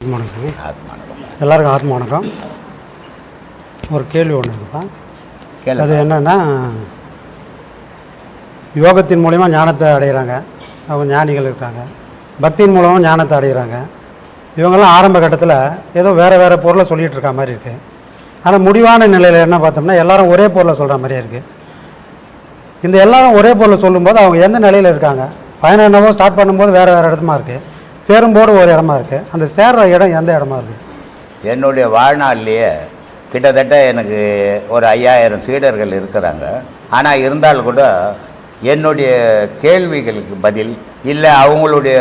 சாமி எல்லாருக்கும் ஆத்ம வணக்கம். ஒரு கேள்வி ஒன்று இருக்குப்பா. அது என்னென்னா, யோகத்தின் மூலயமா ஞானத்தை அடைகிறாங்க, அவங்க ஞானிகள் இருக்காங்க. பக்தியின் மூலமாக ஞானத்தை அடைகிறாங்க. இவங்கெல்லாம் ஆரம்ப கட்டத்தில் ஏதோ வேறு பொருளை சொல்லிகிட்டு இருக்க மாதிரி இருக்குது. ஆனால் முடிவான நிலையில் என்ன பார்த்தோம்னா எல்லோரும் ஒரே பொருளை சொல்கிற மாதிரியே இருக்குது. இந்த எல்லாரும் ஒரே பொருளை சொல்லும்போது அவங்க எந்த நிலையில் இருக்காங்க? பயணம் என்னவோ ஸ்டார்ட் பண்ணும்போது வேறு இடமா இருக்குது, சேரும்போது ஒரு இடமா இருக்குது. அந்த சேர்ற இடம் எந்த இடமா இருக்குது? என்னுடைய வாழ்நாள்லேயே கிட்டத்தட்ட எனக்கு ஒரு 5000 சீடர்கள் இருக்கிறாங்க. ஆனால் இருந்தாலும் கூட என்னுடைய கேள்விகளுக்கு பதில் இல்லை, அவங்களுடைய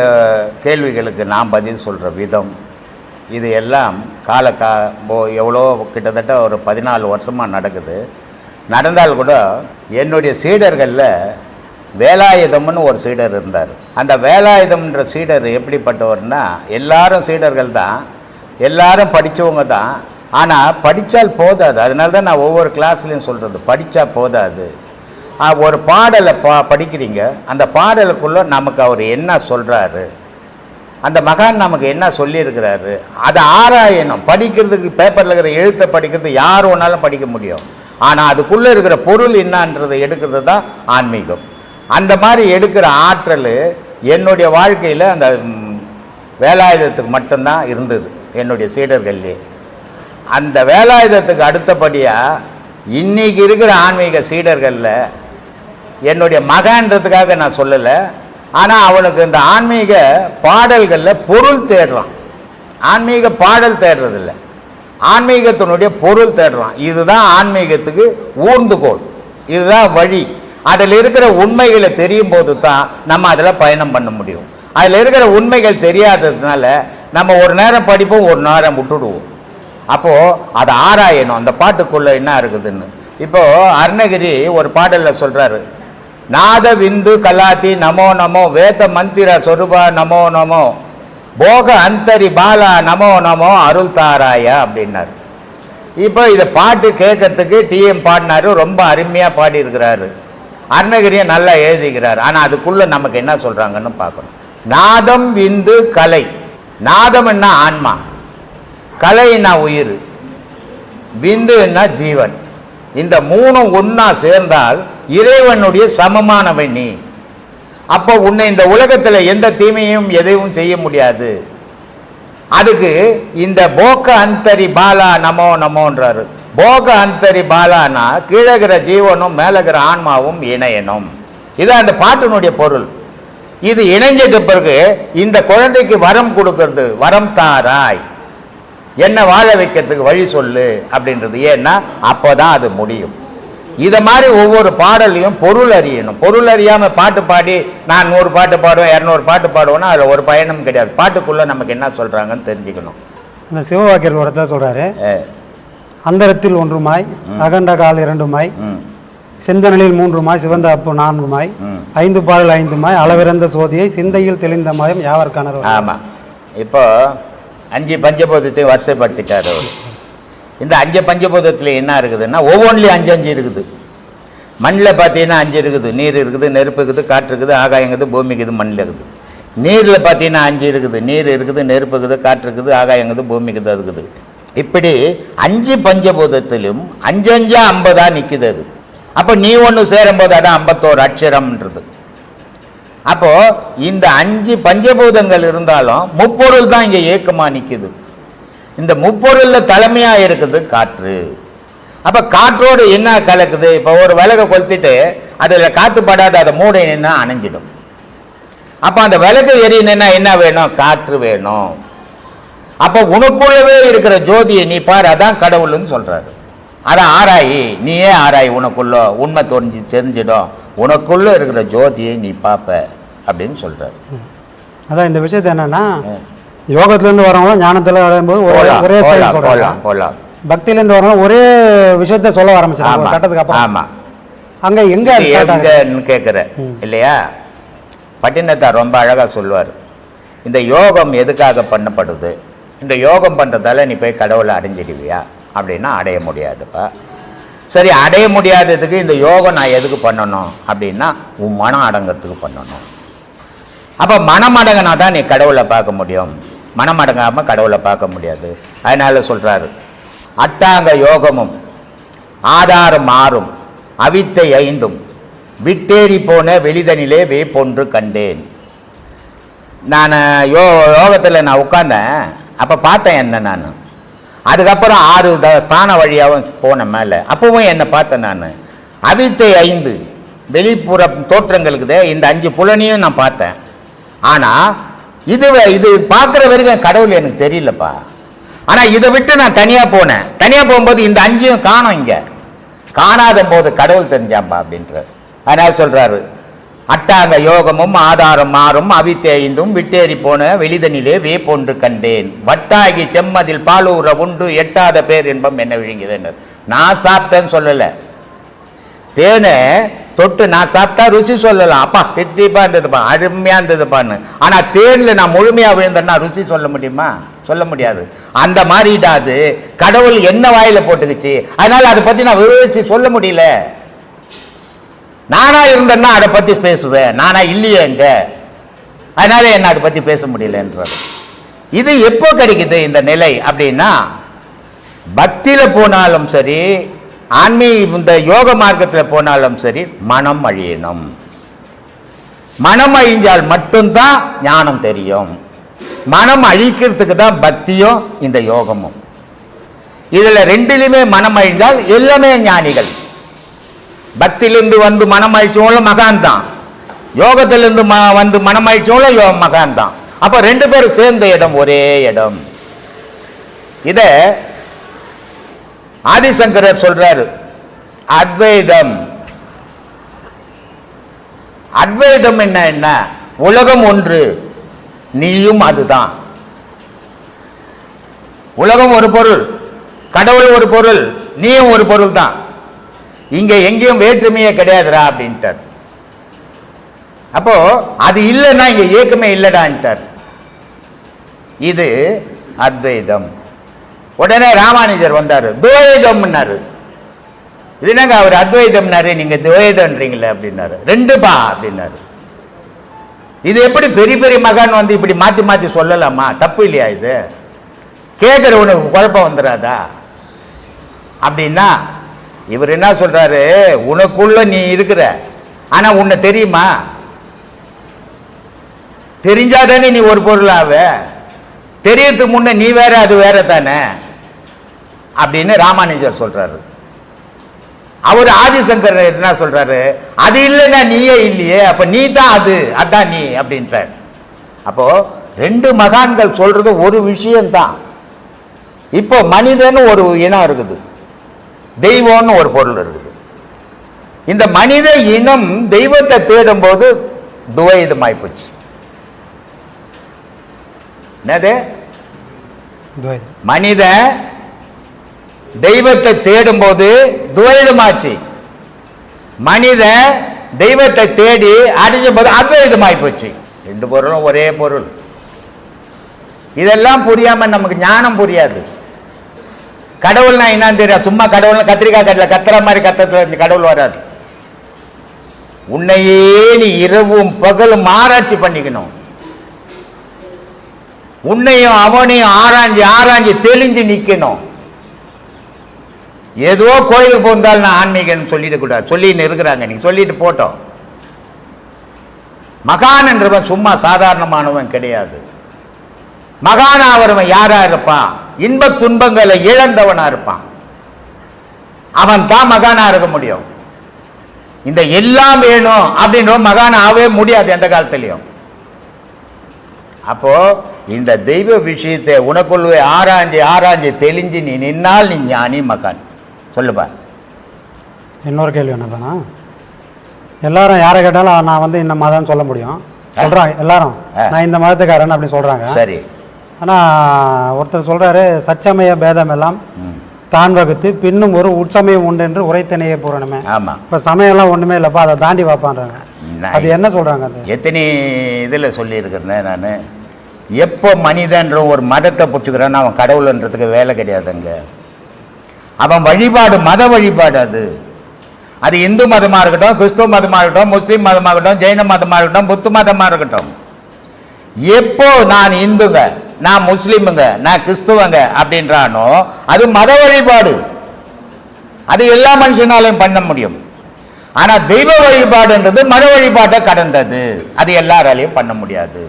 கேள்விகளுக்கு நான் பதில் சொல்கிற விதம், இது எல்லாம் எவ்வளோ கிட்டத்தட்ட ஒரு 14 வருஷமாக நடக்குது. நடந்தால் கூட என்னுடைய சீடர்களில் வேலாயுதம்னு ஒரு சீடர் இருந்தார். அந்த வேலாயுதம்ன்ற சீடர் எப்படிப்பட்டவர்னா, எல்லாரும் சீடர்கள் தான், எல்லாரும் படித்தவங்க தான். ஆனால் படித்தால் போதாது. அதனால தான் நான் ஒவ்வொரு கிளாஸ்லேயும் சொல்கிறது, படித்தா போதாது. ஒரு பாடலை படிக்கிறீங்க, அந்த பாடலுக்குள்ளே நமக்கு அவர் என்ன சொல்கிறாரு, அந்த மகான் நமக்கு என்ன சொல்லியிருக்கிறாரு, அதை ஆராயணும். படிக்கிறதுக்கு பேப்பரில் இருக்கிற எழுத்தை படிக்கிறது யார் ஒன்றாலும் படிக்க முடியும். ஆனால் அதுக்குள்ளே இருக்கிற பொருள் என்னன்றதை எடுக்கிறது தான் ஆன்மீகம். அந்த மாதிரி எடுக்கிற ஆற்றல் என்னுடைய வாழ்க்கையில் அந்த வேலாயுதத்துக்கு மட்டும்தான் இருந்தது, என்னுடைய சீடர்கள்லே. அந்த வேலாயுதத்துக்கு அடுத்தபடியாக இன்றைக்கி இருக்கிற ஆன்மீக சீடர்களில் என்னுடைய மகன்றதுக்காக நான் சொல்லலை, ஆனால் அவனுக்கு இந்த ஆன்மீக பாடல்களில் பொருள் தேடுறான். ஆன்மீக பாடல் தேடுறதில்லை, ஆன்மீகத்தினுடைய பொருள் தேடுறான். இதுதான் ஆன்மீகத்துக்கு ஊர்ந்துகோல், இதுதான் வழி. அதில் இருக்கிற உண்மைகளை தெரியும் போது தான் நம்ம அதில் பயணம் பண்ண முடியும். அதில் இருக்கிற உண்மைகள் தெரியாததுனால நம்ம ஒரு நேரம் படிப்போம், ஒரு நேரம் விட்டுடுவோம். அப்போது அதை ஆராயணும், அந்த பாட்டுக்குள்ளே என்ன இருக்குதுன்னு. இப்போது அருணகிரி ஒரு பாடலில் சொல்கிறாரு, நாத விந்து கலாத்தி நமோ நமோ, வேத மந்திர சொருபா நமோ நமோ, போக அந்தரி பாலா நமோ நமோ, அருள் தாராயா அப்படின்னாரு. இப்போ இதை பாட்டு கேட்கறதுக்கு டிஎம் பாடினாரு, ரொம்ப அருமையாக பாடியிருக்கிறாரு. அருணகிரியை நல்லா எழுதிக்கிறார். ஆனால் அதுக்குள்ளே நமக்கு என்ன சொல்கிறாங்கன்னு பார்க்கணும். நாதம் விந்து கலை. நாதம்னா ஆன்மா, கலைன்னா உயிர், விந்துன்னா ஜீவன். இந்த மூணும் ஒன்றா சேர்ந்தால் இறைவனுடைய சமமானவன் நீ. அப்போ உன்னை இந்த உலகத்தில் எந்த தீமையும் எதையும் செய்ய முடியாது. அதுக்கு இந்த போக அந்தரி பாலா நமோ நமோன்றாரு. போக அந்தரி பாலானா கீழகிற ஜீவனும் மேலகிற ஆன்மாவும் இணையணும். இதான் அந்த பாட்டினுடைய பொருள். இது இணைஞ்சது பிறகு இந்த குழந்தைக்கு வரம் கொடுக்கறது, வரம் தாராய், என்ன வாழ வைக்கிறதுக்கு வழி சொல்லு அப்படின்றது. ஏன்னா அப்போ தான் அது முடியும். இதை மாதிரி ஒவ்வொரு பாடலையும் பொருள் அறியணும். பொருள் அறியாமல் பாட்டு பாடி நான் 100 பாட்டு பாடுவேன், 200 பாட்டு பாடுவேன்னா அதில் ஒரு பயனும் கிடையாது. பாட்டுக்குள்ளே நமக்கு என்ன சொல்கிறாங்கன்னு தெரிஞ்சுக்கணும். அந்த சிவவாக்கியர் ஒருத்தர சொல்கிறாரு, அந்தரத்தில் 1 மாய், அகண்ட கால் 2 மாய், செந்தனில் 3 மாய், சிவந்த அப்பு 4 மாய், 5 பாடல் 5 மாய், அளவிறந்த சோதியை சிந்தையில் தெளிந்த மாயம் யாவர்கான. ஆமாம். இப்போ 5 பஞ்சபூதத்தையும் வரிசைப்படுத்திட்டார் அவர். இந்த 5 பஞ்சபூதத்தில் என்ன இருக்குதுன்னா, ஒவ்வொன்றிலையும் 5 இருக்குது. மண்ணில் பார்த்தீங்கன்னா 5 இருக்குது. நீர் இருக்குது, நெருப்பு இருக்குது, காற்று இருக்குது, ஆகாயம் இருக்குது, பூமி இருக்குது, மண்ணில் இருக்குது. நீரில் பார்த்தீங்கன்னா 5 இருக்குது. நீர் இருக்குது, நெருப்பு இருக்குது, காற்று இருக்குது, ஆகாயம் இருக்குது, பூமி இருக்குது, அது இருக்குது. இப்படி 5 பஞ்சபூதத்திலும் 5 5 50 நிற்குது அது. அப்போ நீ ஒன்று சேரும்போது அதான் 51 அட்சரம்ன்றது. அப்போது இந்த 5 பஞ்சபூதங்கள் இருந்தாலும் முப்பொருள் தான் இங்கே ஏக்கமாக நிற்குது. இந்த முப்பொருளில் தலைமையாக இருக்குது காற்று. அப்போ காற்றோடு என்ன கலக்குது? இப்போ ஒரு விளக்கை கொளுத்திட்டு அதில் காற்று படாத அதை மூடினா அணைஞ்சிடும். அப்போ அந்த விளக்கு எரியணுன்னா என்ன வேணும்? காற்று வேணும். அப்போ உனக்குள்ளவே இருக்கிற ஜோதியை நீ பாரு, அதான் கடவுள்னு சொல்கிறாரு. அதான் ஆராயி, நீயே ஆராய், உனக்குள்ள உண்மை தெரிஞ்சிடும், உனக்குள்ளே இருக்கிற ஜோதியை நீ பார்ப்ப அப்படின்னு சொல்கிறாரு. அதான் இந்த விஷயத்தை என்னன்னா, யோகத்திலேருந்து வரவங்க ஞானத்தில் வரும்போது ஒரே போகலாம், பக்தியிலேருந்து வரவங்க ஒரே விஷயத்த சொல்ல ஆரம்பிச்சாங்க கட்டத்துக்கு அப்புறம். ஆமாம். அங்கே எங்கன்னு கேட்குற இல்லையா? பட்டினத்தார் ரொம்ப அழகாக சொல்லுவார், இந்த யோகம் எதுக்காக பண்ணப்படுது, இந்த யோகம் பண்ணுறதால நீ போய் கடவுளை அடைஞ்சிடுவியா அப்படின்னா அடைய முடியாதுப்பா. சரி, அடைய முடியாததுக்கு இந்த யோகம் நான் எதுக்கு பண்ணணும் அப்படின்னா உன் மனம் அடங்கிறதுக்கு பண்ணணும். அப்போ மனம் அடங்கினா தான் நீ கடவுளை பார்க்க முடியும். மனமடங்காமல் கடவுளை பார்க்க முடியாது. அதனால் சொல்கிறாரு, அட்டாங்க யோகமும் ஆதாரம் மாறும் அவித்தை ஐந்தும் விட்டேறி போன வெளிதனிலே வேப்பொன்று கண்டேன். நான் யோகத்தில் நான் உட்கார்ந்தேன். அப்போ பார்த்தேன் என்ன நான். அதுக்கப்புறம் 6 ஸ்தான வழியாகவும் போனேன் மேலே. அப்பவும் என்னை பார்த்தேன் நான். அவித்தை 5 வெளிப்புற தோற்றங்களுக்குதே, இந்த 5 புலனையும் நான் பார்த்தேன். ஆனால் இது பார்க்குற வரைக்கும் கடவுள் எனக்கு தெரியலப்பா. ஆனால் இதை விட்டு நான் தனியாக போனேன். தனியாக போகும்போது இந்த 5யும் காணும். இங்கே காணாத போது கடவுள் தெரிஞ்சாம்பா அப்படின்றார். அதனால் சொல்கிறாரு, அட்டாங்க யோகமும் ஆதாரம் மாறும் அவித்தை 5 விட்டேறி போன வெளிதனிலே வேப்பொன்று கண்டேன். வட்டாகி செம்மதில் பாலூர உண்டு எட்டாத பேர் என்பம் என்ன விழுங்குதுன்னு. நான் சாப்பிட்டேன்னு சொல்லலை. தேனை தொட்டு நான் சாப்பிட்டா ருசி சொல்லலாம், அப்பா தித்திப்பா இருந்ததுப்பா, அருமையாக இருந்ததுப்பான்னு. ஆனால் தேனில் நான் முழுமையாக விழுந்தேன்னா ருசி சொல்ல முடியுமா? சொல்ல முடியாது. அந்த மாதிரிடாது கடவுள் என்ன வாயில் போட்டுக்குச்சு. அதனால் அதை பற்றி நான் விவரித்து சொல்ல முடியல. நானா இருந்தேன்னா அதை பற்றி பேசுவேன், நானா இல்லையே எங்க, அதனால என்ன அதை பற்றி பேச முடியலன்றது. இது எப்போ கிடைக்குது இந்த நிலை அப்படின்னா, பக்தியில் போனாலும் சரி, இந்த யோக மார்க்கத்தில் போனாலும் சரி, மனம் அழியணும். மனம் அழிஞ்சால் மட்டும்தான் ஞானம் தெரியும். மனம் அழிக்கிறதுக்கு தான் பக்தியும் இந்த யோகமும். இதில் ரெண்டிலுமே மனம் அழிஞ்சால் எல்லாமே ஞானிகள். பக்தியிலிருந்து வந்து மனம் அழிச்சவங்களும் மகான் தான், யோகத்திலிருந்து வந்து மனம் அழிச்சவங்களும் மகான் தான். அப்போ 2 பேரும் சேர்ந்த இடம் ஒரே இடம். இதை ஆதிசங்கரர் சொல்றாரு, அத்வைதம். அத்வைதம் என்ன? உலகம் ஒன்று, நீயும் அதுதான். உலகம் ஒரு பொருள், கடவுள் ஒரு பொருள், நீயும் ஒரு பொருள் தான். இங்க எங்கேயும் வேற்றுமையே கிடையாதுரா அப்படின்ட்டார். அப்போ அது இல்லைன்னா இங்க ஏக்கமே இல்லடான்ட்டார். இது அத்வைதம். உடனே ராமானுஜர் வந்தார், துவைதம்னாரு. இது என்னங்க அவர் அத்வைதம்னாரு, நீங்க துவைதம்ன்றீங்களே அப்படின்னாரு. 2பா அப்படின்னாரு. இது எப்படி பெரிய பெரிய மகான் வந்து இப்படி மாற்றி மாற்றி சொல்லலாமா? தப்பு இல்லையா இது? கேட்குற உனக்கு குழப்பம் வந்துடாதா அப்படின்னா, இவர் என்ன சொல்றாரு, உனக்குள்ள நீ இருக்கிற, ஆனா உன்னை தெரியுமா? தெரிஞ்சாதானே நீ ஒரு பொருளாவ. தெரியறதுக்கு முன்ன நீ வேற அது வேற தானே அப்படின்னு ராமானுஜர் சொல்றாரு. அவர் ஆதிசங்கர் என்ன சொல்றாரு, அது இல்லைன்னா நீயே இல்லையே, அப்ப நீ தான் அது, அதான் நீ அப்படின்றார். அப்போ 2 மகான்கள் சொல்றது ஒரு விஷயம்தான். இப்போ மனிதன்னு ஒரு இனம் இருக்குது, தெய்வம்னு ஒரு பொருள் இருக்குது. இந்த மனித இனம் தெய்வத்தை தேடும் போது துவைதமாய் போச்சு. என்னது? மனித தெய்வத்தை தேடும் போது துவைதமாச்சு. மனித தெய்வத்தை தேடி அடைஞ்ச போது அத்வைதமாய் போச்சு. 2 பொருளும் ஒரே பொருள். இதெல்லாம் புரியாம நமக்கு ஞானம் புரியாது. கடவுள்னா என்னன்னு தெரியாது. சும்மா கடவுள் கத்திரிக்காய் கட்டல கத்துற மாதிரி கத்தத்துல கடவுள் வராது. உன்னையே நீ இரவும் பகலும் ஆராய்ச்சி பண்ணிக்கணும். உன்னையும் அவனையும் ஆராய்ச்சி ஆராய்ச்சி தெளிஞ்சு நிக்கணும். ஏதோ கோயிலுக்கு போந்தால் நான் ஆன்மீகன்னு சொல்லிடக்கூடாது. சொல்லின்னு இருக்கிறாங்க, நீங்க சொல்லிட்டு போட்டோம். மகான் என்றவன் சும்மா சாதாரணமானவன் கிடையாது. மகான் ஆகிறவன் யாரா இருப்பான்? இன்ப துன்பங்களை இழந்தவனா இருப்பான். அவன் தான் மகானா இருக்க முடியும். இந்த எல்லாம் வேணும் அப்படின்ற மகான் ஆகவே முடியாது எந்த காலத்திலையும். அப்போ இந்த தெய்வ விஷயத்தை உனக்குள்ளே ஆராய்ஞ்சி ஆராய்ஞ்சி தெளிஞ்சு நீ நின்னால் நீ ஞானி மகான். சொல்லுப்பா. இன்னொரு கேள்வி என்னப்பா, எல்லாரும் யாரை கேட்டாலும் நான் வந்து இந்த மதம்னு சொல்ல முடியும் சொல்றாங்க. எல்லாரும் நான் இந்த மதத்துக்காரன் அப்படி சொல்றாங்க. சரி. ஆனால் ஒருத்தர் சொல்றாரு, சச்சமய பேதம் எல்லாம் தான் வகுத்து பின்னும் ஒரு உட்சமயம் உண்டு என்று உரைத்தனையே பூரணமே. ஆமா. இப்போ சமயம்லாம் ஒண்ணுமே இல்லைப்பா, அதை தாண்டி பார்ப்பான்றாங்க. அது என்ன சொல்றாங்க? அது எத்தனை இதில் சொல்லியிருக்கிறேன் நான். எப்போ மனிதன்ற ஒரு மதத்தை பிடிச்சிக்கிறான்னு அவன் கடவுள்ன்றதுக்கு வேலை கிடையாதுங்க. அவன் வழிபாடு மத வழிபாடு. அது இந்து மதமாக இருக்கட்டும், கிறிஸ்துவ மதமாக இருக்கட்டும், முஸ்லீம் மதமாக இருக்கட்டும், ஜெயின மதமாக இருக்கட்டும், புத்த மதமாக இருக்கட்டும். எப்போ நான் இந்துங்க நான் முஸ்லீமுங்க, நான் கிறிஸ்துவங்க அப்படின்றானோ அது மத வழிபாடு. அது எல்லா மனுஷனாலையும் பண்ண முடியும். ஆனா தெய்வ வழிபாடுன்றது மத வழிபாட்டை கடந்தது, அது எல்லாராலையும் பண்ண முடியாது.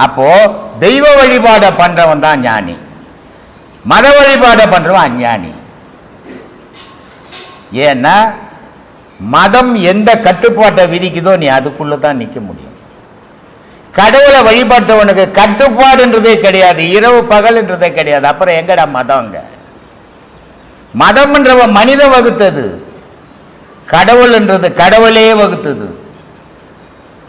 அப்போ தெய்வ வழிபாடை பண்றவன் தான் ஞானி, மத வழிபாடை பண்றவன் அஞ்ஞானி. ஏன்னா மதம் எந்த கட்டுப்பாட்டை விதிக்குதோ நீ அதுக்குள்ள தான் நிற்க முடியும். கடவுளை வழிபட்டவனுக்கு கட்டுப்பாடுன்றதே கிடையாது, இரவு பகல்ன்றதே கிடையாது. அப்புறம் எங்கடா மதம்ங்க? மதம்ன்றவன் மனிதன் வகுத்தது, கடவுள்ன்றது கடவுளே வகுத்தது.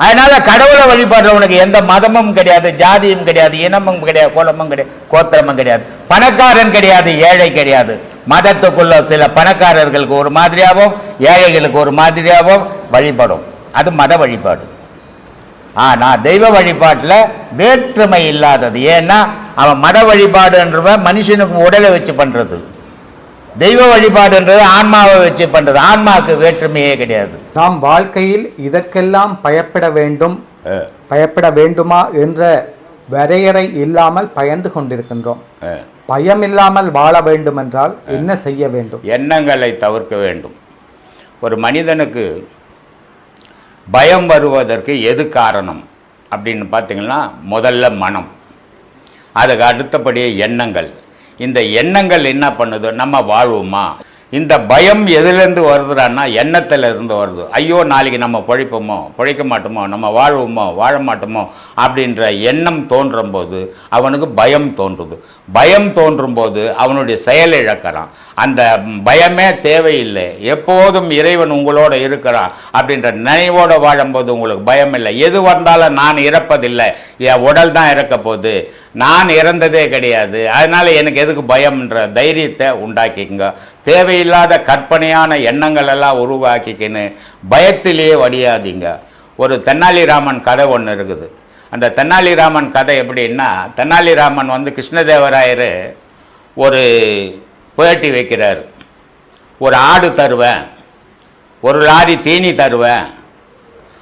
அதனால கடவுளை வழிபடுறவனுக்கு எந்த மதமும் கிடையாது, ஜாதியும் கிடையாது, இனமும் கிடையாது, குலமும் கிடையாது, கோத்திரமும் கிடையாது, பணக்காரன் கிடையாது, ஏழை கிடையாது. மதத்துக்குள்ள சில பணக்காரர்களுக்கு ஒரு மாதிரியாகவும் ஏழைகளுக்கு ஒரு மாதிரியாகவும் வழிபடும், அது மத வழிபாடு. ஆனால் தெய்வ வழிபாட்டில் வேற்றுமை இல்லாதது. ஏன்னா அவன் மத வழிபாடுன்றவன் மனுஷனுக்கு உடலை வச்சு பண்ணுறது, தெய்வ வழிபாடுன்றது ஆன்மாவை வச்சு பண்ணுறது. ஆன்மாவுக்கு வேற்றுமையே கிடையாது. நாம் வாழ்க்கையில் இதற்கெல்லாம் பயப்பட வேண்டுமா என்ற வரையறை இல்லாமல் பயந்து கொண்டிருக்கின்றோம். பயம் இல்லாமல் வாழ வேண்டும் என்றால் என்ன செய்ய வேண்டும்? எண்ணங்களை தவிர்க்க வேண்டும். ஒரு மனிதனுக்கு பயம் வருவதற்கு எது காரணம் அப்படின்னு பார்த்தீங்கன்னா, முதல்ல மனம், அதுக்கு அடுத்தபடியே எண்ணங்கள். இந்த எண்ணங்கள் என்ன பண்ணுது? நம்ம வாழ்வோமா? இந்த பயம் எதுலேருந்து வருதுறான்னா எண்ணத்தில் இருந்து வருது. ஐயோ நாளைக்கு நம்ம பிழைக்க மாட்டோமோ, நம்ம வாழ்வோமோ வாழ மாட்டோமோ அப்படின்ற எண்ணம் தோன்றும் போது அவனுக்கு பயம் தோன்றுது. பயம் தோன்றும் போது அவனுடைய செயல் இழக்கிறான். அந்த பயமே தேவையில்லை, எப்போதும் இறைவன் உங்களோட இருக்கிறான் அப்படின்ற நினைவோடு வாழும்போது உங்களுக்கு பயம் இல்லை. எது வந்தாலும் நான் இறப்பதில்லை, என் உடல் தான் இறக்க போகுது, நான் இறந்ததே கிடையாது, அதனால் எனக்கு எதுக்கு பயம்ன்ற தைரியத்தை உண்டாக்கிக்குங்க. தேவையில்லாத கற்பனையான எண்ணங்கள் எல்லாம் உருவாக்கிக்கின்னு பயத்திலேயே வடியாதீங்க. ஒரு தென்னாலிராமன் கதை ஒன்று இருக்குது. அந்த தென்னாலிராமன் கதை எப்படின்னா, தென்னாலிராமன் கிருஷ்ணதேவராயர் ஒரு பேட்டி வைக்கிறார். ஒரு ஆடு தருவேன், ஒரு லாரி தீனி தருவேன்,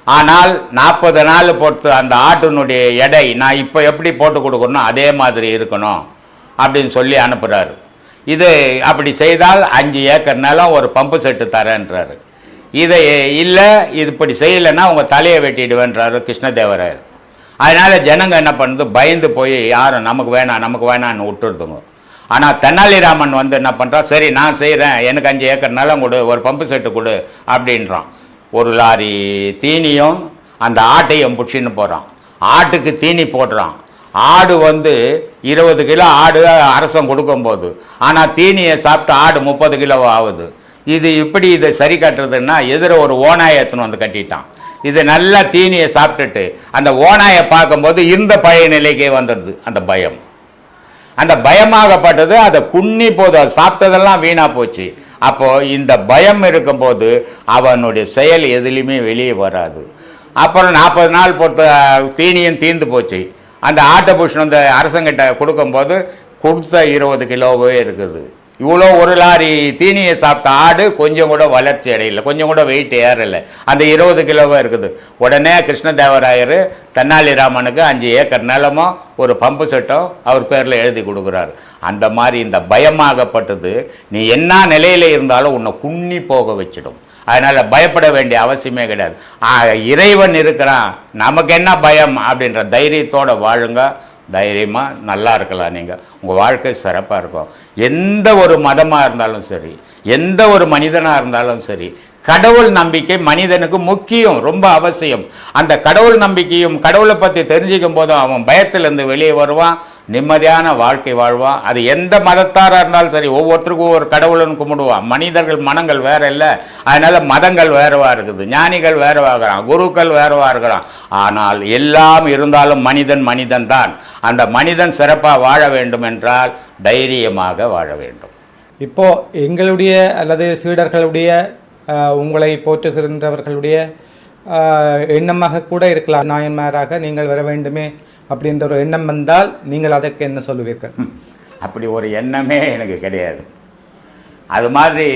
ஆனால் 40 நாள் பொறுத்து அந்த ஆட்டினுடைய எடை நான் இப்போ எப்படி போட்டு கொடுக்கணும் அதே மாதிரி இருக்கணும் அப்படின்னு சொல்லி அனுப்புகிறாரு. இது அப்படி செய்தால் 5 ஏக்கர் நிலம் ஒரு பம்பு செட்டு தரேன்றாரு. இதை இல்லை, இது இப்படி செய்யலைன்னா உங்கள் தலையை வெட்டிடுவேன்றாரு கிருஷ்ணதேவராயர். அதனால் ஜனங்க என்ன பண்ணுது? பயந்து போய் யாரும் நமக்கு வேணான்னு விட்டுடுதுங்க. ஆனால் தென்னாலிராமன் என்ன பண்ணுறா, சரி நான் செய்கிறேன், எனக்கு 5 ஏக்கர் நிலம் கொடு, ஒரு பம்பு செட்டு கொடு அப்படின்றான். ஒரு லாரி தீனியும் அந்த ஆட்டையும் பிடிச்சின்னு போகிறான். ஆட்டுக்கு தீனி போடுறான். ஆடு 20 கிலோ ஆடு அரசன் கொடுக்கும்போது, ஆனால் தீனியை சாப்பிட்டு ஆடு 30 கிலோ ஆகுது. இதை சரி கட்டுறதுன்னா எதிர ஒரு ஓநாயை எடுத்துன்னு கட்டிட்டான். இது நல்லா தீனியை சாப்பிட்டுட்டு அந்த ஓநாயை பார்க்கும்போது இருந்த பழைய நிலைக்கே வந்துடுது அந்த பயம். அந்த பயமாகப்பட்டது அதை குன்னி போது, அது சாப்பிட்டதெல்லாம் வீணாக போச்சு. அப்போது இந்த பயம் இருக்கும்போது அவனுடைய செயல் எதுலேயுமே வெளியே வராது. அப்புறம் 40 நாள் பொறுத்த தீனியும் தீர்ந்து போச்சு. அந்த ஆட்டை புஷன் அரசங்கிட்ட கொடுக்கும்போது கொடுத்த 20 கிலோவே இருக்குது. இவ்வளோ ஒரு லாரி தீனியை சாப்பிட்ட ஆடு கொஞ்சம் கூட வளர்ச்சி அடையலை, கொஞ்சம் கூட வெயிட் ஏறலை, அந்த 20 கிலோவாக இருக்குது. உடனே கிருஷ்ணதேவராயர் தென்னாலிராமனுக்கு 5 ஏக்கர் நிலமோ ஒரு பம்பு செட்டோ அவர் பேரில் எழுதி கொடுக்குறாரு. அந்த மாதிரி இந்த பயமாகப்பட்டது நீ என்ன நிலையில் இருந்தாலும் உன்னை குன்னி போக வச்சிடும். அதனால் பயப்பட வேண்டிய அவசியமே கிடையாது. இறைவன் இருக்கிறான், நமக்கு என்ன பயம் அப்படின்ற தைரியத்தோடு வாழுங்க. தைரியமாக நல்லா இருக்கலாம். நீங்கள் உங்கள் வாழ்க்கை சிறப்பாக இருக்கும். எந்த ஒரு மதமாக இருந்தாலும் சரி, எந்த ஒரு மனிதனாக இருந்தாலும் சரி, கடவுள் நம்பிக்கை மனிதனுக்கு முக்கியம், ரொம்ப அவசியம். அந்த கடவுள் நம்பிக்கையும் கடவுளை பற்றி தெரிஞ்சிக்கும் போதும் அவன் பயத்திலேருந்து வெளியே வருவான், நிம்மதியான வாழ்க்கை வாழ்வான். அது எந்த மதத்தாராக இருந்தாலும் சரி, ஒவ்வொருத்தருக்கும் ஒவ்வொரு கடவுள்னு கும்பிடுவான். மனிதர்கள் மனங்கள் வேறு இல்லை, அதனால் மதங்கள் வேறுவா இருக்குது, ஞானிகள் வேறுவா இருக்கிறான், குருக்கள் வேறுவா இருக்கிறான். ஆனால் எல்லாம் இருந்தாலும் மனிதன் தான். அந்த மனிதன் சிறப்பாக வாழ வேண்டும் என்றால் தைரியமாக வாழ வேண்டும். இப்போது எங்களுடைய அல்லது சீடர்களுடைய உங்களை போற்றுகின்றவர்களுடைய எண்ணமாக கூட இருக்கலாம், நாயன்மாராக நீங்கள் வர வேண்டுமே அப்படின்ற ஒரு எண்ணம் வந்தால் நீங்கள் அதற்கு என்ன சொல்லுவீர்கள்? அப்படி ஒரு எண்ணமே எனக்கு கிடையாது. அது மாதிரி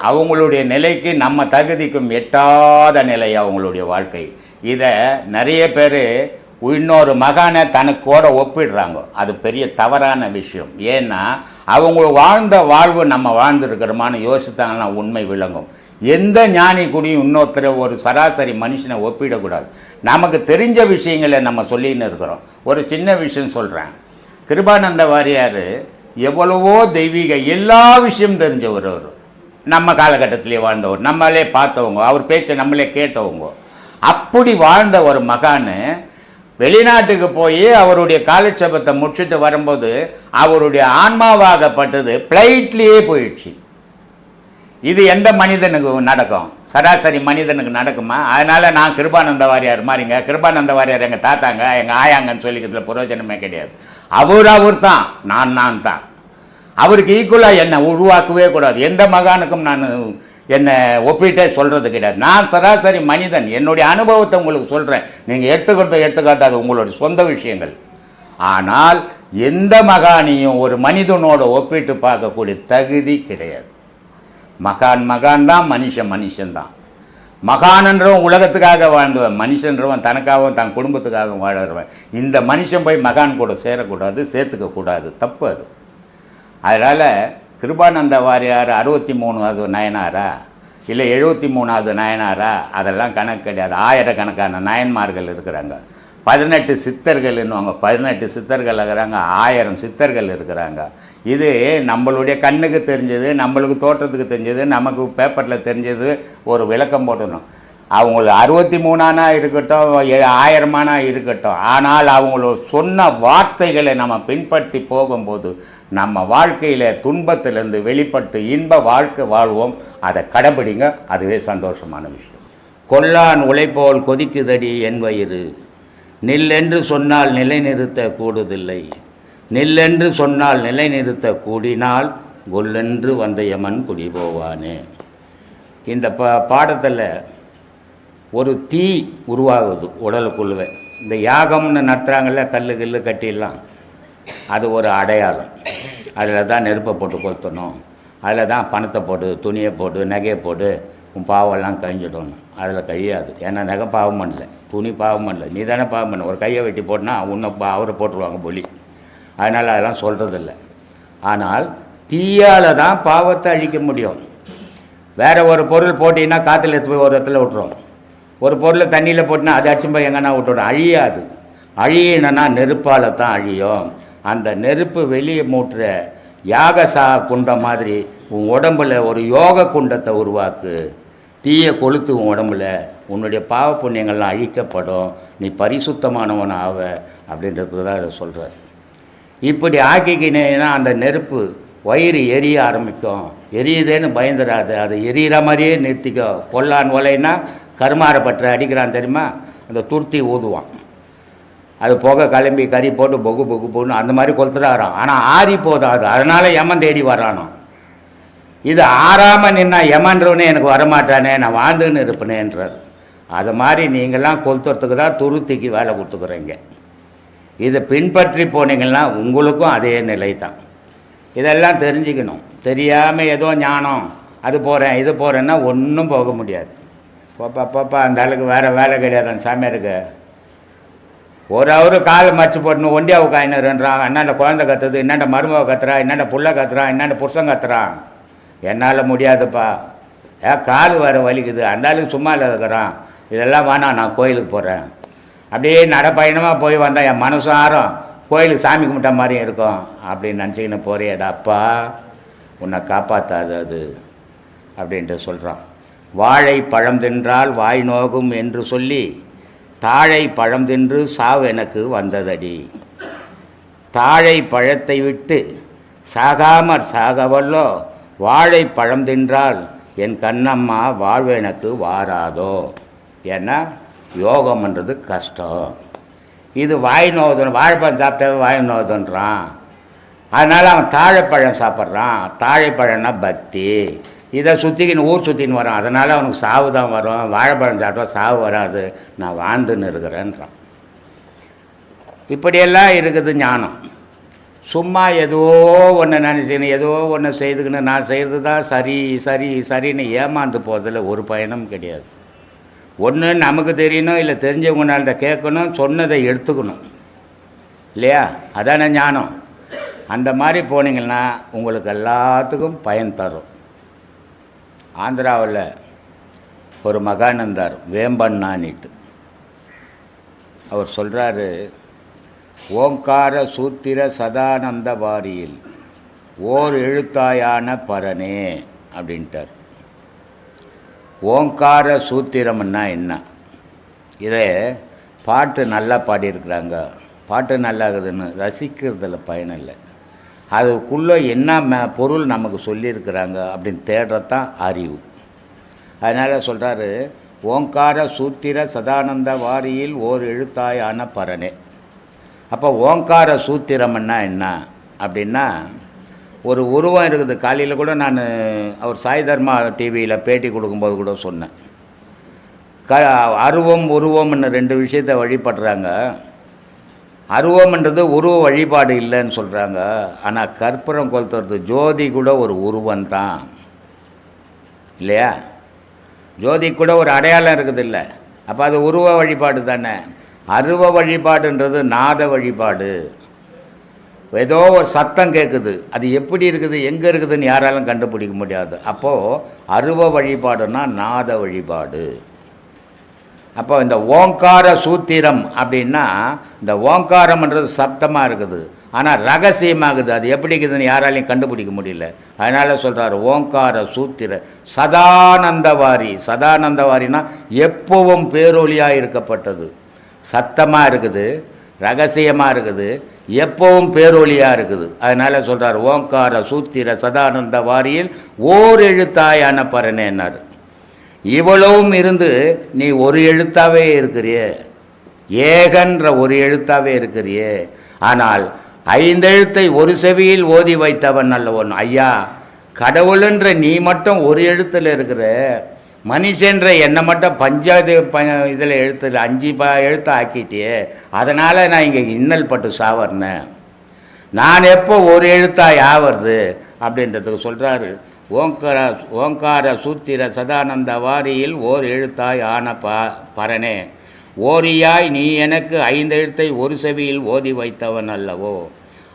அவங்களுடைய நிலைக்கு நம்ம தகுதிக்கும் எட்டாத நிலை அவங்களுடைய வாழ்க்கை. இதை நிறைய பேர் இன்னொரு மகானை தனக்கோட ஒப்பிடுறாங்க. அது பெரிய தவறான விஷயம். ஏன்னா அவங்க வாழ்ந்த வாழ்வு நம்ம வாழ்ந்துருக்கிறோமான்னு யோசித்தாங்கன்னா உண்மை விளங்கும். எந்த ஞானி கூடயும் இன்னொருத்தர ஒரு சராசரி மனுஷனை ஒப்பிடக்கூடாது. நமக்கு தெரிஞ்ச விஷயங்களை நம்ம சொல்லின்னு இருக்கிறோம். ஒரு சின்ன விஷயம் சொல்கிறேன். கிருபானந்த வாரியார் எவ்வளவோ தெய்வீக எல்லா விஷயம் தெரிஞ்சவர். அவர் நம்ம காலகட்டத்திலே வாழ்ந்தவர், நம்மளே பார்த்தவங்க, அவர் பேச்சை நம்மளே கேட்டவங்க. அப்படி வாழ்ந்த ஒரு மகான் வெளிநாட்டுக்கு போய் அவருடைய காலட்சேபத்தை முடிச்சுட்டு வரும்போது அவருடைய ஆன்மாவாகப்பட்டது ஃப்ளைட்லேயே போயிடுச்சு. இது எந்த மனிதனுக்கு நடக்கும்? சராசரி மனிதனுக்கு நடக்குமா? அதனால் நான் கிருபானந்த வாரியார் மாதிரிங்க, கிருபானந்த வாரியார் எங்கள் தாத்தாங்க, எங்கள் ஆயாங்கன்னு சொல்லிக்கிறதுல பிரயோஜனமே கிடையாது. அவர் தான், நான் தான். அவருக்கு ஈக்குவலாக என்னை உருவாக்கவே கூடாது. எந்த மகானுக்கும் நான் என்னை ஒப்பிட்டே சொல்கிறது கிடையாது. நான் சராசரி மனிதன். என்னுடைய அனுபவத்தை உங்களுக்கு சொல்கிறேன். நீங்கள் எடுத்துக்காட்டு அது உங்களுடைய சொந்த விஷயங்கள். ஆனால் எந்த மகானையும் ஒரு மனிதனோட ஒப்பிட்டு பார்க்கக்கூடிய தகுதி கிடையாது. மகான் தான், மனுஷன்தான். மகானன்றவன் உலகத்துக்காக வாழ்ந்தவன், மனுஷன்றவன் தனக்காகவும் தன் குடும்பத்துக்காகவும் வாழறவன். இந்த மனுஷன் போய் மகான் கூட சேரக்கூடாது, சேர்த்துக்கக்கூடாது, தப்பு அது. அதனால் கிருபானந்த வாரியார் 63வது நயனாரா இல்லை 73வது நயனாரா அதெல்லாம் கணக்கு கிடையாது. ஆயிரக்கணக்கான நயன்மார்கள் இருக்கிறாங்க. 18 சித்தர்கள் என்னவாங்க, 18 சித்தர்கள் இருக்கிறாங்க, 1000 சித்தர்கள் இருக்கிறாங்க. இது நம்மளுடைய கண்ணுக்கு தெரிஞ்சது, நம்மளுக்கு தோற்றத்துக்கு தெரிஞ்சது, நமக்கு பேப்பரில் தெரிஞ்சது ஒரு விளக்கம் போட்டணும். அவங்கள 63ஆனா இருக்கட்டும், 1000ஆனா இருக்கட்டும், ஆனால் அவங்கள சொன்ன வார்த்தைகளை நம்ம பின்பற்றி போகும்போது நம்ம வாழ்க்கையில் துன்பத்திலேருந்து வெளிப்பட்டு இன்ப வாழ்க்கை வாழ்வோம். அதை கடைபிடிங்க, அதுவே சந்தோஷமான விஷயம். கொல்லான் உழைப்போல் கொதிக்குதடி என் வயிறு, நில்லென்று சொன்னால் நிலைநிறுத்த கூடுதில்லை, நில்லென்று சொன்னால் நிலைநிறுத்த கூடினால் கொல்லென்று வந்த யமன் குடி போவானே. இந்த பாடத்தில் ஒரு தீ உருவாகுது உடலுக்குள்ளே. இந்த யாகம்னு நடத்துகிறாங்கல்ல, கல்லு கட்டிடலாம், அது ஒரு அடையாளம். அதில் தான் நெருப்பை போட்டு கொளுத்தணும், அதில் தான் பணத்தை போட்டு, துணியை போட்டு, நகையை போட்டு உன் பாவெல்லாம் கழிஞ்சிடணும். அதில் கழியாது. ஏன்னா நகை பாவம் பண்ணல, துணி பாவம் பண்ணல, நீ தானே பாவம் பண்ண. ஒரு கையை வெட்டி போட்டுனா உன்னை அவரை போட்டுருவாங்க பொலி. அதனால் அதெல்லாம் சொல்கிறதில்ல. ஆனால் தீயால் தான் பாவத்தை அழிக்க முடியும். வேறு ஒரு பொருள் போட்டிங்கன்னா காற்றுல எடுத்து போய் ஒரு இடத்துல விட்டுரும். ஒரு பொருளை தண்ணியில் போட்டினா அது அச்சும் போய் எங்கன்னா விட்டுடும், அழியாது. அழியணுன்னா நெருப்பால் தான் அழியும். அந்த நெருப்பு வெளியே மூட்டுற யாகசா குண்டம் மாதிரி உன் உடம்பில் ஒரு யோக குண்டத்தை உருவாக்கு. தீயை கொளுத்து உன் உடம்புல, உன்னுடைய பாவ புண்ணியங்கள்லாம் அழிக்கப்படும், நீ பரிசுத்தமானவன் ஆவ அப்படின்றது தான் இதை சொல்கிறார். இப்படி ஆக்கிக்கினேன்னா அந்த நெருப்பு வயிறு எரிய ஆரம்பிக்கும். எரியுதேன்னு பயந்துடாது, அது எரியிற மாதிரியே நிறுத்திக்கோ. கொல்லான் ஒலைன்னா கருமாரை பற்ற அடிக்கிறான் தெரியுமா, அந்த துருத்தி ஊதுவான், அது புகை கிளம்பி கறி போட்டு பொகு பொகுன்னு அந்த மாதிரி கொளுத்துறாராம். ஆனால் ஆறி போதாது, அதனால் யமன் தேடி வரானோ. இது ஆறாமல் நின்னா யமன்றவனே எனக்கு வரமாட்டானே, நான் வாழ்ந்துன்னு இருப்பேனேன்றார். அது மாதிரி நீங்கள்லாம் கொளுத்துறதுக்கு தான் துருத்திக்கு வேலை கொடுத்துக்குறீங்க. இதை பின்பற்றி போனீங்கன்னா உங்களுக்கும் அதே நிலை தான். இதெல்லாம் தெரிஞ்சுக்கணும். தெரியாமல் ஏதோ ஞானம் அது போகிறேன் இது போகிறேன்னா ஒன்றும் போக முடியாது. பாப்பா அந்த ஆளுக்கு வேறு வேலை கிடையாது. அந்த சாமியாருக்கு ஒரு அவரு காலை மறைச்சி போட்டுன்னு ஒண்டியா உட்காந்துன்றான். என்னென்ன குழந்தை கத்துது, என்னென்ன மருமக கத்துறா, என்னென்ன புள்ள கத்துறான், என்னென்ன புருஷன் கத்துறான். என்னால் முடியாதுப்பா, கால் வேறு வலிக்குது, அந்த ஆளுக்கு சும்மா இருக்கிறான், இதெல்லாம் வேணாம், நான் கோயிலுக்கு போகிறேன். அப்படியே நடப்பயணமாக போய் வந்தால் என் மனசும் ஆறும், கோயிலுக்கு சாமி கும்பிட்ட மாதிரியும் இருக்கும் அப்படின்னு நினச்சிக்கின்னு போறியடாப்பா, உன்னை காப்பாற்றாது அது அப்படின்ட்டு சொல்கிறான். வாழை பழம் தின்றால் வாய் நோகும் என்று சொல்லி தாழை பழம் தின்று சாவு எனக்கு வந்ததடி. தாழை பழத்தை விட்டு சாகாமற் சாகவல்லோ, வாழை பழம் தின்றால் என் கண்ணம்மா வாழ்வு எனக்கு வாராதோ. ஏன்னா யோகம்ன்றது கஷ்டம். இது வாய் நோதுன்னு, வாழைப்பழம் சாப்பிட்டாவே வாய் நோதுன்றான். அதனால் அவன் தாழைப்பழம் சாப்பிட்றான். தாழைப்பழம்னா பக்தி. இதை சுற்றிக்கின்னு ஊர் சுற்றின்னு வரான், அதனால் அவனுக்கு சாவு தான் வரும். வாழைப்பழம் சாப்பிட்டா சாவு வராது, நான் வாழ்ந்துன்னு இருக்கிறேன்றான். இப்படியெல்லாம் இருக்குது ஞானம். சும்மா ஏதோ ஒன்று நினச்சிக்கின்னு ஏதோ ஒன்று செய்துக்கின்னு நான் செய்கிறது தான் சரி சரி சரின்னு ஏமாந்து போகிறதுல ஒரு பயனும் கிடையாது. ஒன்று நமக்கு தெரியணும், இல்லை தெரிஞ்சவங்கனால்ட்ட கேட்கணும், சொன்னதை எடுத்துக்கணும் இல்லையா? அதானே ஞானம். அந்த மாதிரி போனீங்கன்னா உங்களுக்கு எல்லாத்துக்கும் பயன் தரும். ஆந்திராவில் ஒரு மகான் இருந்தார், வேம்பண்ணானிட்டு. அவர் சொல்கிறாரு, ஓங்கார சூத்திர சதானந்த வாரியில் ஓர் எழுத்தாயான பரனே அப்படின்ட்டார். ஓங்கார சூத்திரம்னா என்ன? இதை பாட்டு நல்லா பாடியிருக்கிறாங்க, பாட்டு நல்லாகுதுன்னு ரசிக்கிறதுல பயனில்லை. அதுக்குள்ளே என்ன பொருள் நமக்கு சொல்லியிருக்கிறாங்க அப்படின்னு தேடுறதான் அறிவு. அதனால் சொல்கிறாரு, ஓங்கார சூத்திர சதானந்த வாரியில் ஓர் எழுத்தாயான பரனே. அப்போ ஓங்கார சூத்திரம்னா என்ன அப்படின்னா, ஒரு உருவம் இருக்குது. காலையில் கூட நான் அவர் சாய் தர்மா டிவியில் பேட்டி கொடுக்கும்போது கூட சொன்னேன். அருவம் உருவம்னு ரெண்டு விஷயத்தை வழிபடுறாங்க. அருவம்ன்றது உருவ வழிபாடு இல்லைன்னு சொல்கிறாங்க. ஆனால் கற்பூரம் கொளுத்துறது ஜோதி கூட ஒரு உருவந்தான் இல்லையா? ஜோதி கூட ஒரு அடையாளம் இருக்குது இல்லை? அப்போ அது உருவ வழிபாடு தானே. அருவ வழிபாடுன்றது நாத வழிபாடு. ஏதோ ஒரு சத்தம் கேட்குது, அது எப்படி இருக்குது, எங்கே இருக்குதுன்னு யாராலும் கண்டுபிடிக்க முடியாது. அப்போது அருவ வழிபாடுன்னா நாத வழிபாடு. அப்போ இந்த ஓங்கார சூத்திரம் அப்படின்னா, இந்த ஓங்காரம்ன்றது சப்தமாக இருக்குது, ஆனால் ரகசியமாகுது. அது எப்படி இருக்குதுன்னு யாராலையும் கண்டுபிடிக்க முடியல. அதனால் சொல்கிறார் ஓங்கார சூத்திர சதானந்தவாரி. சதானந்தவாரின்னா எப்பவும் பேரொளியாக இருக்கப்பட்டது. சத்தமாக இருக்குது, ரகசியமாக இருக்குது, எப்பவும் பேரொளியாக இருக்குது. அதனால் சொல்கிறார் ஓங்கார சூத்திர சதானந்த வாரியில் ஓர் எழுத்தாயான பரனேன்னார். இவ்வளவும் இருந்து நீ ஒரு எழுத்தாவே இருக்கிறியே, ஏகன்ற ஒரு எழுத்தாவே இருக்கிறியே. ஆனால் ஐந்தெழுத்தை ஒரு செவியில் ஓதி வைத்தவன் அல்லவன். ஐயா, கடவுளுன்ற நீ மட்டும் ஒரு எழுத்தில் இருக்கிற, மனுஷன்ற என்னை மட்டும் இதில் எழுத்து 5 எழுத்து ஆக்கிட்டியே. அதனால் நான் இங்கே இன்னல் பட்டு சாவறேன். நான் எப்போ ஒரு எழுத்தாக ஆவறது அப்படின்றதுக்கு சொல்கிறாரு, ஓங்கார சூத்திர சதானந்த வாரியில் ஓர் எழுத்தாய் ஆன பரனே, ஓரியாய் நீ எனக்கு 5 எழுத்தை ஒரு செவியில் ஓதி வைத்தவன் அல்லவோ.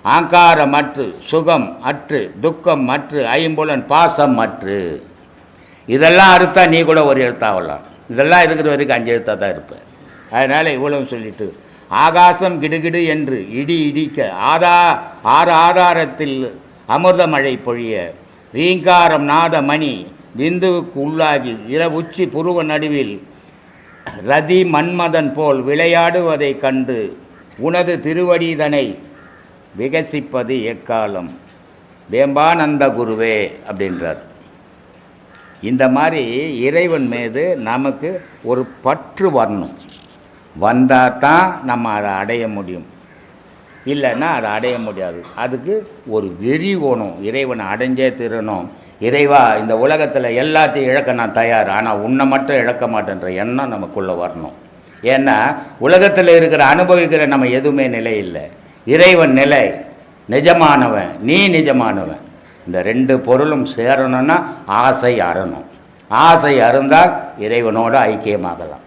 ஆங்காரம் அற்று, சுகம் அற்று, துக்கம் அற்று, ஐம்புலன் பாசம் அற்று. இதெல்லாம் அறுத்தா நீ கூட ஒரு எழுத்தாகலாம். இதெல்லாம் இருக்கிற வரைக்கும் 5 எழுத்தாக தான் இருப்பேன். அதனால் இவ்வளவு சொல்லிட்டு, ஆகாசம் கிடுகிடு என்று இடி இடிக்க ஆறு ஆதாரத்தில் அமிர்த மழை பொழிய, ரீங்காரம் நாத மணி விந்துவுக்கு உள்ளாகி உச்சி புருவ நடுவில் ரதி மன்மதன் போல் விளையாடுவதை கண்டு உனது திருவடிதனை விகசிப்பது எக்காலம் வேம்பானந்த குருவே அப்படின்றார். இந்த மாதிரி இறைவன் மீது நமக்கு ஒரு பற்று வரணும். வந்தால் தான் நம்ம அதை அடைய முடியும், இல்லைன்னா அதை அடைய முடியாது. அதுக்கு ஒரு வெறி ஓணும், இறைவனை அடைஞ்சே திருணும். இறைவா, இந்த உலகத்தில் எல்லாத்தையும் இழக்க நான் தயார், ஆனால் உன்னை மட்டும் இழக்க மாட்டேன்ற எண்ணம் நமக்குள்ளே வரணும். ஏன்னா உலகத்தில் இருக்கிற அனுபவிக்கிற நம்ம எதுவுமே நிலை இல்லை. இறைவன் நிலை, நிஜமானவன், நீ நிஜமானவன். இந்த 2 பொருளும் சேரணும்னா ஆசை அறணும். ஆசை அருந்தால் இறைவனோடு ஐக்கியமாகலாம்.